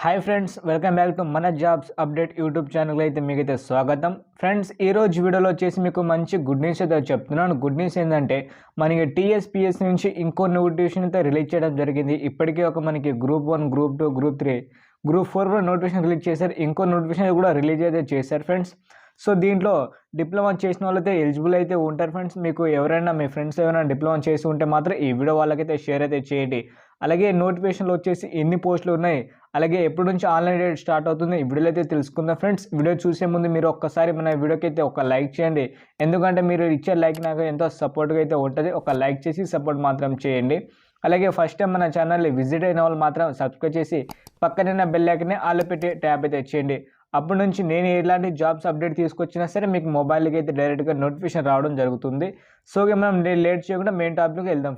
Hi friends, welcome back to మన jobs update YouTube channel అయితే మీకైతే స్వాగతం. ఫ్రెండ్స్, ఈరోజు వీడియోలో వచ్చేసి మీకు మంచి గుడ్ న్యూస్ అయితే చెప్తున్నాను. గుడ్ న్యూస్ ఏంటంటే మనకి టీఎస్పీఎస్ నుంచి ఇంకో నోటిఫికేషన్ అయితే రిలీజ్ చేయడం జరిగింది. ఇప్పటికే మనకి గ్రూప్ 1, గ్రూప్ 2, గ్రూప్ 3, గ్రూప్ 4 కూడా నోటిఫికేషన్ రిలీజ్ చేశారు. ఇంకో నోటిఫికేషన్ కూడా రిలీజ్ అయితే చేశారు ఫ్రెండ్స్. సో దీంట్లో డిప్లొమా చేసిన వాళ్ళైతే ఎలిజిబుల్ అయితే ఉంటారు ఫ్రెండ్స్. మీకు ఎవరైనా మీ ఫ్రెండ్స్ ఎవరైనా డిప్లొమా చేసి ఉంటే మాత్రం ఈ వీడియో వాళ్ళకైతే షేర్ అయితే చేయండి. అలాగే నోటిఫికేషన్లో వచ్చేసి ఎన్ని పోస్టులు ఉన్నాయి, అలాగే ఎప్పటి నుంచి ఆన్లైన్ డేట్ స్టార్ట్ అవుతుంది, ఈ వీడియోలో అయితే తెలుసుకుందాం ఫ్రెండ్స్. వీడియో చూసే ముందు మీరు ఒక్కసారి మన వీడియోకి అయితే ఒక లైక్ చేయండి. ఎందుకంటే మీరు ఇచ్చే లైక్ నాకు ఎంతో సపోర్ట్గా అయితే ఉంటుంది. ఒక లైక్ చేసి సపోర్ట్ మాత్రం చేయండి. అలాగే ఫస్ట్ టైం మన ఛానల్ని విజిట్ అయిన వాళ్ళు మాత్రం సబ్స్క్రైబ్ చేసి పక్కన బెల్ ఐకాన్ని ఆల్ పెట్టి ట్యాప్ అయితే చేయండి. అప్పటి నుంచి నేను ఎలాంటి జాబ్స్ అప్డేట్ తీసుకొచ్చినా సరే మీకు మొబైల్కి అయితే డైరెక్ట్గా నోటిఫికేషన్ రావడం జరుగుతుంది. సో మనం లేట్ చేయకుండా మెయిన్ టాపిక్కి వెళ్దాం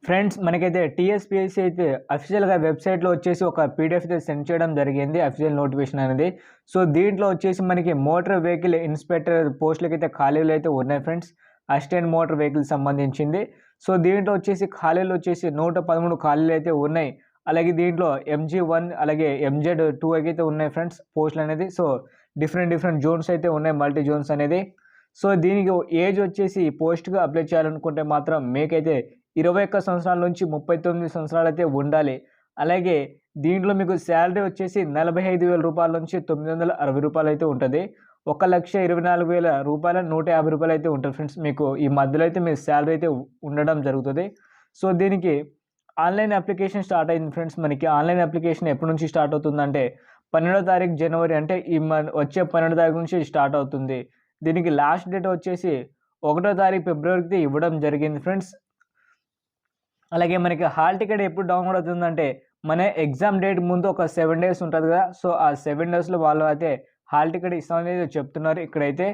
ఫ్రెండ్స్, మనకైతే టీఎస్పీఎస్సీ అయితే అఫీషియల్గా వెబ్సైట్లో వచ్చేసి ఒక పీడిఎఫ్ అయితే సెండ్ చేయడం జరిగింది, అఫీషియల్ నోటిఫికేషన్ అనేది. సో దీంట్లో వచ్చేసి మనకి మోటార్ వెహికల్ ఇన్స్పెక్టర్ పోస్టులకి అయితే ఖాళీలు అయితే ఉన్నాయి ఫ్రెండ్స్, అసిస్టెంట్ మోటార్ వెహికల్ సంబంధించింది. సో దీంట్లో వచ్చేసి ఖాళీలు వచ్చేసి 113 ఖాళీలు అయితే ఉన్నాయి. అలాగే దీంట్లో MG1 అలాగే MZ2 అయితే ఉన్నాయి ఫ్రెండ్స్ పోస్టులు అనేది. సో డిఫరెంట్ జోన్స్ అయితే ఉన్నాయి, మల్టీ జోన్స్ అనేది. సో దీనికి ఏజ్ వచ్చేసి పోస్ట్గా అప్లై చేయాలనుకుంటే మాత్రం మీకైతే 21 సంవత్సరాల నుంచి 39 సంవత్సరాలు అయితే ఉండాలి. అలాగే దీంట్లో మీకు శాలరీ వచ్చేసి 45,000 రూపాయల నుంచి 960 రూపాయలు అయితే ఉంటుంది. 1,24,000 రూపాయల 150 రూపాయలు అయితే ఉంటుంది ఫ్రెండ్స్. మీకు ఈ మధ్యలో అయితే మీ శాలరీ అయితే ఉండడం జరుగుతుంది. సో దీనికి ఆన్లైన్ అప్లికేషన్ స్టార్ట్ అయింది ఫ్రెండ్స్. మనకి ఆన్లైన్ అప్లికేషన్ ఎప్పటి నుంచి స్టార్ట్ అవుతుందంటే 12వ తారీఖు జనవరి, అంటే వచ్చే 12వ తారీఖు నుంచి స్టార్ట్ అవుతుంది. దీనికి లాస్ట్ డేట్ వచ్చేసి 1వ తారీఖు ఫిబ్రవరికి ఇవ్వడం జరిగింది ఫ్రెండ్స్. అలాగే మనకి హాల్ టికెట్ ఎప్పుడు డౌన్లోడ్ అవుతుందంటే మన ఎగ్జామ్ డేట్ ముందు ఒక 7 డేస్ ఉంటుంది కదా. సో ఆ 7 డేస్లో వాళ్ళు అయితే హాల్ టికెట్ ఇస్తామని చెప్తున్నారు. ఇక్కడైతే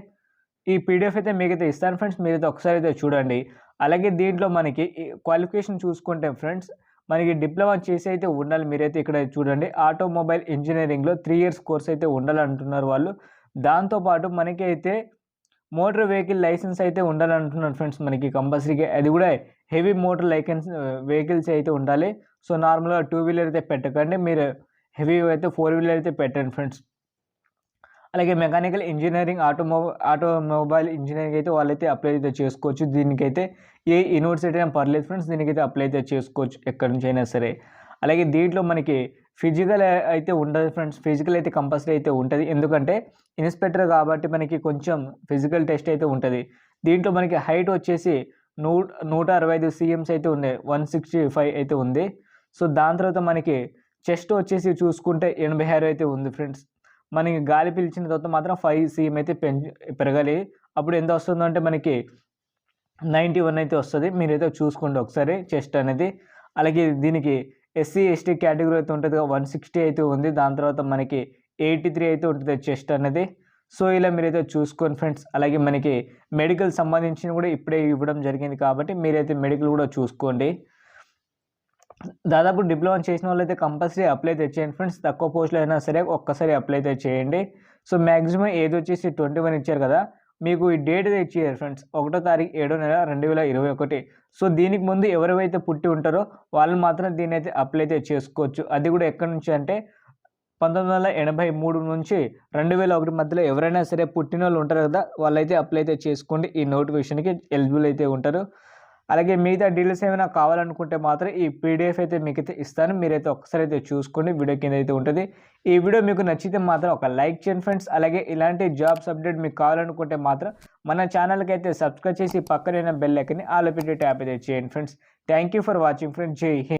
ఈ పీడిఎఫ్ అయితే మీకైతే ఇస్తాను ఫ్రెండ్స్, మీరైతే ఒకసారి అయితే చూడండి. అలాగే దీంట్లో మనకి క్వాలిఫికేషన్ చూసుకుంటే ఫ్రెండ్స్, మనకి డిప్లొమా చేసి అయితే ఉండాలి. మీరైతే ఇక్కడ చూడండి, ఆటోమొబైల్ ఇంజనీరింగ్లో 3 ఇయర్స్ కోర్స్ అయితే ఉండాలంటున్నారు వాళ్ళు. దాంతోపాటు మనకి అయితే మోటార్ వెహికల్ లైసెన్స్ అయితే ఉండాలంటున్నారు ఫ్రెండ్స్ మనకి కంపల్సరీగా. అది కూడా హెవీ మోటార్ వెహికల్స్ అయితే ఉండాలి. సో నార్మల్గా 2 వీలర్ అయితే పెట్టకండి, మీరు హెవీ అయితే 4 వీలర్ అయితే పెట్టండి ఫ్రెండ్స్. అలాగే మెకానికల్ ఇంజనీరింగ్, ఆటోమొబైల్ ఇంజనీరింగ్ అయితే వాళ్ళైతే అప్లై అయితే చేసుకోవచ్చు. దీనికైతే ఏ యూనివర్సిటీ అయినా పర్లేదు ఫ్రెండ్స్, దీనికైతే అప్లై అయితే చేసుకోవచ్చు ఎక్కడి నుంచి అయినా సరే. అలాగే దీంట్లో మనకి ఫిజికల్ అయితే ఉండదు ఫ్రెండ్స్, ఫిజికల్ అయితే కంపల్సరీ అయితే ఉంటుంది. ఎందుకంటే ఇన్స్పెక్టర్ కాబట్టి మనకి కొంచెం ఫిజికల్ టెస్ట్ అయితే ఉంటుంది. దీంట్లో మనకి హైట్ వచ్చేసి 165 cms అయితే ఉన్నాయి, 165 అయితే ఉంది. సో దాని తర్వాత మనకి చెస్ట్ వచ్చేసి చూసుకుంటే 86 అయితే ఉంది ఫ్రెండ్స్. మనకి గాలి పీల్చిన తర్వాత మాత్రం 5 cm అయితే పెరగాలి. అప్పుడు ఎంత వస్తుందంటే మనకి 91 అయితే వస్తుంది. మీరైతే చూసుకోండి ఒకసారి చెస్ట్ అనేది. అలాగే దీనికి SC/ST కేటగిరీ అయితే ఉంటుంది, 160 అయితే ఉంది. దాని తర్వాత మనకి 83 అయితే ఉంటుంది చెస్ట్ అనేది. సో ఇలా మీరైతే చూసుకోండి ఫ్రెండ్స్. అలాగే మనకి మెడికల్ సంబంధించిన కూడా ఇప్పుడే ఇవ్వడం జరిగింది కాబట్టి మీరైతే మెడికల్ కూడా చూసుకోండి. దాదాపు డిప్లొమా చేసిన వాళ్ళు అయితే కంపల్సరీ అప్లై అయితే చేయండి ఫ్రెండ్స్. తక్కువ పోస్టులు అయినా సరే ఒక్కసారి అప్లై అయితే చేయండి. సో మ్యాక్సిమం ఏజ్ వచ్చేసి 21 ఇచ్చారు కదా, మీకు ఈ డేట్ అయితే ఇచ్చారు ఫ్రెండ్స్, 1వ తారీఖు 7వ నెల 2021. సో దీనికి ముందు ఎవరైతే పుట్టి ఉంటారో వాళ్ళు మాత్రం దీన్ని అయితే అప్లై అయితే చేసుకోవచ్చు. అది కూడా ఎక్కడి నుంచి అంటే 1983 నుంచి 2001 మధ్యలో ఎవరైనా సరే పుట్టిన వాళ్ళు ఉంటారు కదా, వాళ్ళైతే అప్లై అయితే చేసుకోండి. ఈ నోటిఫికేషన్కి ఎలిజిబుల్ అయితే ఉంటారు. అలాగే మిగతా డీటెయిల్స్ ఏమైనా కావాలనుకుంటే మాత్రం ఈ పీడిఎఫ్ అయితే మీకైతే ఇస్తాను, మీరైతే ఒకసారి అయితే చూసుకోండి. వీడియో కింద అయితే ఉంటుంది. ఈ వీడియో మీకు నచ్చితే మాత్రం ఒక లైక్ చేయండి ఫ్రెండ్స్. అలాగే ఇలాంటి జాబ్స్ అప్డేట్ మీకు కావాలనుకుంటే మాత్రం మన ఛానల్కి అయితే సబ్స్క్రైబ్ చేసి పక్కన బెల్ ఐకాన్ని ఆల్ పెట్టి ట్యాప్ అయితే చేయండి friends. Thank you for watching friends. జై హింద్.